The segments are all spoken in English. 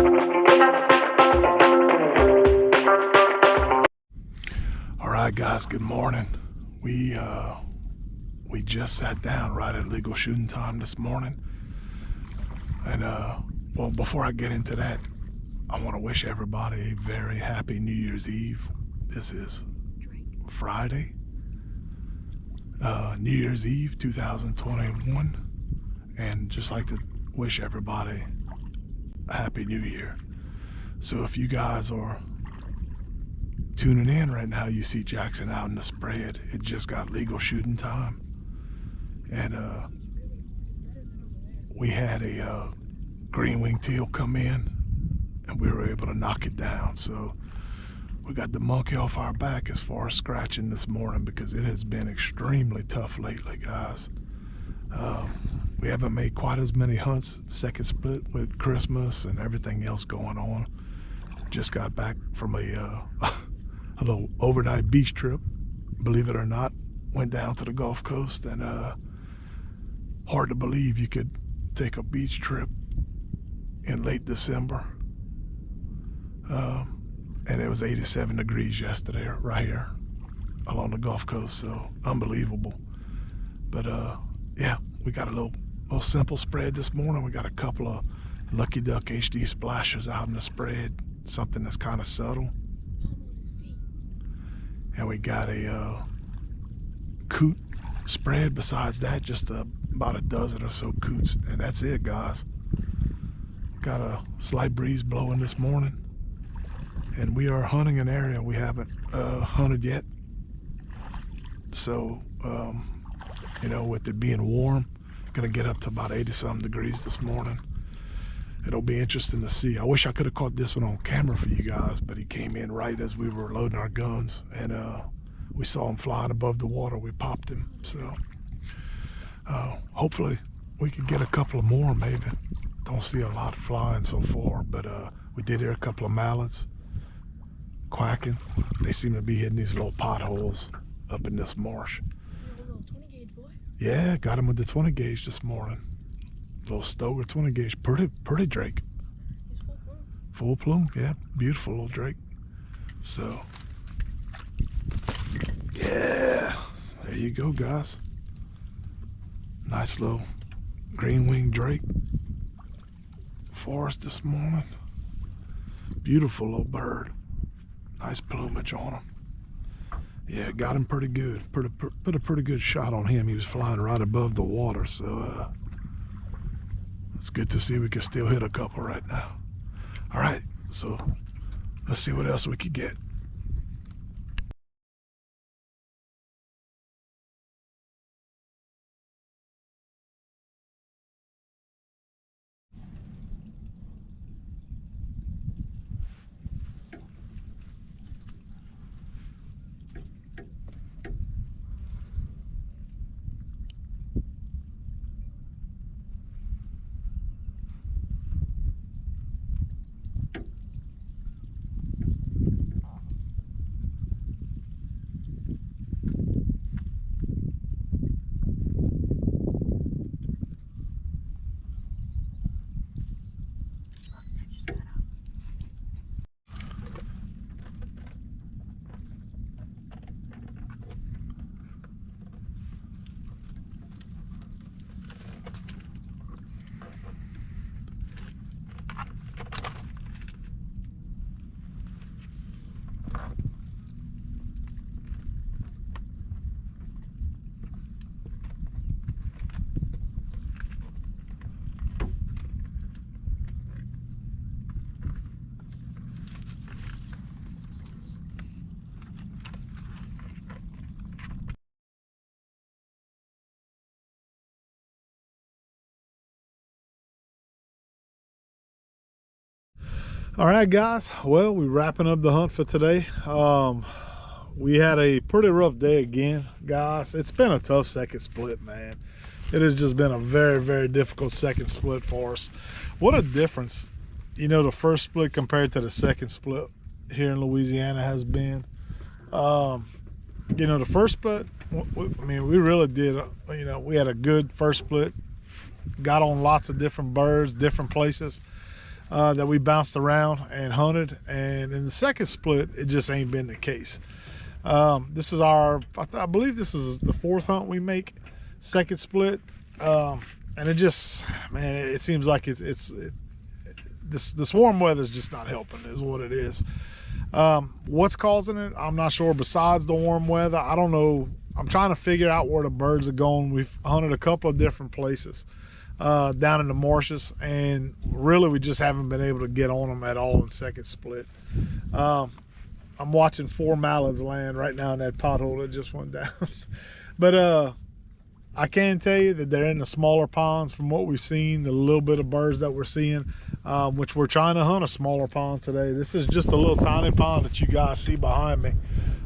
All right, guys, good morning. We just sat down right at legal shooting time this morning. And well, before I get into that, I want to wish everybody a very happy New Year's Eve. This is Friday, New Year's Eve 2021, and just like to wish everybody a happy New Year. So if you guys are tuning in right now, you see Jackson out in the spread. It just got legal shooting time, and we had a green-winged teal come in, and we were able to knock it down. So we got the monkey off our back as far as scratching this morning, because it has been extremely tough lately, guys. We haven't made quite as many hunts, second split with Christmas and everything else going on. Just got back from a little overnight beach trip, believe it or not. Went down to the Gulf Coast, and hard to believe you could take a beach trip in late December. And it was 87 degrees yesterday right here along the Gulf Coast, so unbelievable. But yeah, we got a little simple spread this morning. We got a couple of Lucky Duck HD splashers out in the spread, something that's kind of subtle. And we got a coot spread besides that, just about a dozen or so coots, and that's it, guys. Got a slight breeze blowing this morning, and we are hunting an area we haven't hunted yet. So you know, with it being warm, gonna get up to about 80-something degrees this morning. It'll be interesting to see. I wish I could have caught this one on camera for you guys, but he came in right as we were loading our guns, and we saw him flying above the water. We popped him. So hopefully we could get a couple of more, maybe. Don't see a lot flying so far, but we did hear a couple of mallards quacking. They seem to be hitting these little potholes up in this marsh. Yeah, got him with the 20 gauge this morning. Little Stoker 20 gauge, pretty Drake. Full plume, yeah, beautiful little Drake. So yeah, there you go, guys. Nice little green-winged Drake for us this morning. Beautiful little bird. Nice plumage on him. Yeah, got him pretty good. Put a pretty good shot on him. He was flying right above the water, so it's good to see we can still hit a couple right now. All right, so let's see what else we could get. All right, guys, well, we're wrapping up the hunt for today. We had a pretty rough day again, guys. It's been a tough second split, man. It has just been a very difficult second split for us. What a difference, you know, the first split compared to the second split here in Louisiana has been. You know, the first split, I mean, we really did, you know, we had a good first split, got on lots of different birds, different places. that we bounced around and hunted, and in the second split it just ain't been the case. This is our, I believe this is the 4th hunt we make, second split, and it just, man, it seems like this warm weather is just not helping, is what it is. What's causing it, I'm not sure. Besides the warm weather, I don't know. I'm trying to figure out where the birds are going. We've hunted a couple of different places down in the marshes, and really we just haven't been able to get on them at all in second split. I'm watching 4 mallards land right now in that pothole that just went down. But I can tell you that they're in the smaller ponds from what we've seen, the little bit of birds that we're seeing, which we're trying to hunt a smaller pond today. This is just a little tiny pond that you guys see behind me.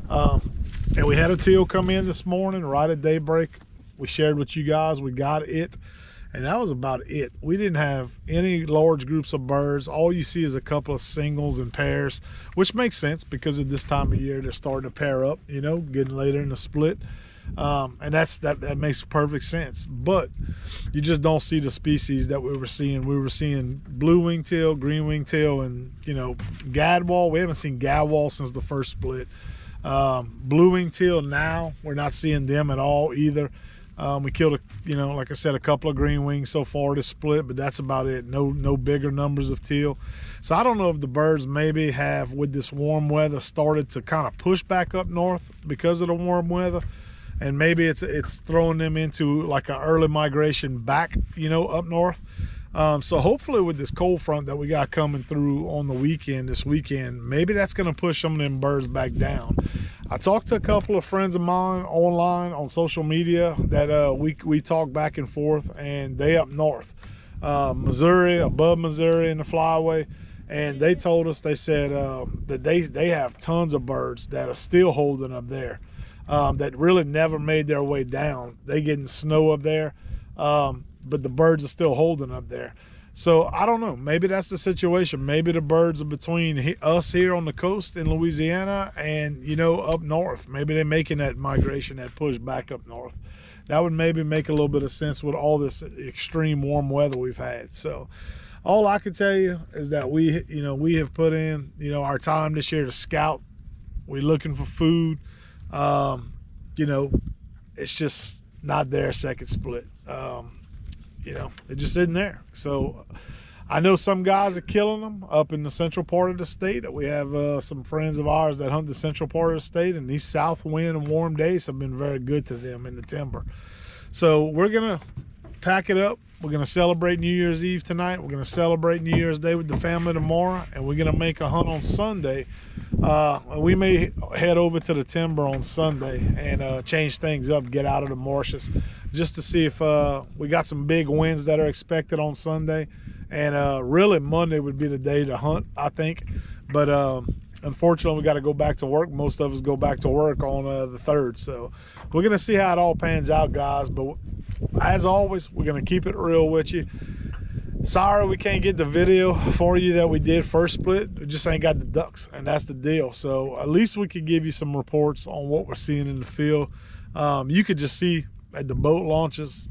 And we had a teal come in this morning right at daybreak. We shared with you guys, we got it, and that was about it. We didn't have any large groups of birds. All you see is a couple of singles and pairs, which makes sense because at this time of year they're starting to pair up, you know, getting later in the split. And that makes perfect sense. But you just don't see the species that we were seeing. We were seeing blue-winged teal, green-winged teal, and, you know, gadwall. We haven't seen gadwall since the first split. Blue-winged teal now, we're not seeing them at all either. We killed, like I said, a couple of green wings so far this split, but that's about it. No bigger numbers of teal. So I don't know if the birds maybe have, with this warm weather, started to kind of push back up north because of the warm weather, and maybe it's throwing them into like an early migration back, up north. So hopefully with this cold front that we got coming through on the weekend, this weekend, maybe that's going to push some of them birds back down. I talked to a couple of friends of mine online on social media that we talk back and forth, and they up north, Missouri, above Missouri in the flyway, and they told us, they said that they have tons of birds that are still holding up there, that really never made their way down. They getting snow up there, but the birds are still holding up there. So I don't know, maybe that's the situation. Maybe the birds are between us here on the coast in Louisiana and, up north. Maybe they're making that migration, that push back up north. That would maybe make a little bit of sense with all this extreme warm weather we've had. So all I can tell you is that we have put in, our time this year to scout. We're looking for food. It's just not there second split. It just isn't there. So I know some guys are killing them up in the central part of the state. We have some friends of ours that hunt the central part of the state, and these south wind and warm days have been very good to them in the timber. So we're going to pack it up. We're going to celebrate New Year's Eve tonight. We're going to celebrate New Year's Day with the family tomorrow, and we're going to make a hunt on Sunday. We may head over to the timber on Sunday and change things up, get out of the marshes, just to see if we got some big winds that are expected on Sunday. And really Monday would be the day to hunt, I think. But unfortunately, we got to go back to work. Most of us go back to work on the 3rd. So we're going to see how it all pans out, guys. But as always, we're going to keep it real with you. Sorry we can't get the video for you that we did first split. We just ain't got the ducks, and that's the deal. So at least we could give you some reports on what we're seeing in the field. You could just see at the boat launches,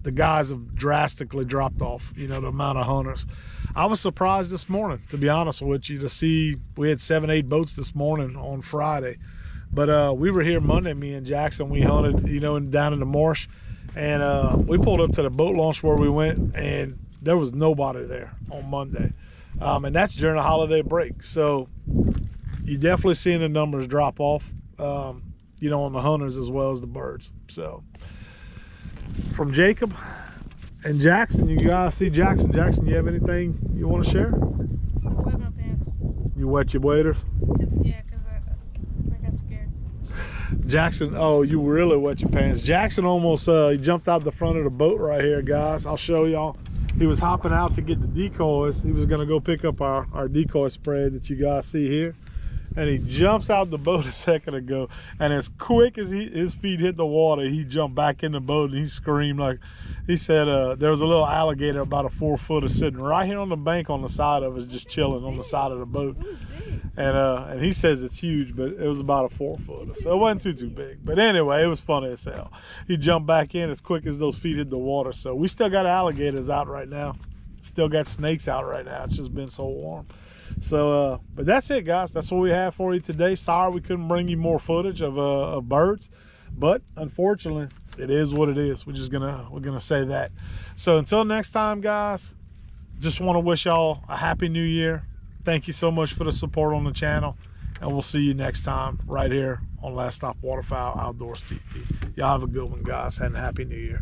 the guys have drastically dropped off, the amount of hunters. I was surprised this morning, to be honest with you, to see we had 7-8 boats this morning on Friday. But we were here Monday, me and Jackson. We hunted, down in the marsh, and we pulled up to the boat launch where we went, and there was nobody there on Monday. And that's during the holiday break. So you're definitely seeing the numbers drop off, on the hunters as well as the birds. So from Jacob and Jackson, you guys see Jackson. Jackson, you have anything you want to share? I wet my pants. You wet your waders? Yeah, because I got scared. Jackson, oh, you really wet your pants. Jackson almost he jumped out the front of the boat right here, guys. I'll show y'all. He was hopping out to get the decoys. He was gonna go pick up our decoy spread that you guys see here. And he jumps out the boat a second ago, and as quick as his feet hit the water, he jumped back in the boat and he screamed. Like he said, there was a little alligator about a 4-footer sitting right here on the bank on the side of us, just chilling on the side of the boat. And he says it's huge, but it was about a 4-footer, so it wasn't too big. But anyway, it was funny as hell. He jumped back in as quick as those feet hit the water. So we still got alligators out right now. still got snakes out right now. It's just been so warm. So, but that's it, guys. That's what we have for you today. Sorry we couldn't bring you more footage of birds, but unfortunately, it is what it is. We're gonna say that. So until next time, guys, just want to wish y'all a happy new year. Thank you so much for the support on the channel, and we'll see you next time right here on Last Stop Waterfowl Outdoors TV. Y'all have a good one, guys, and a happy new year.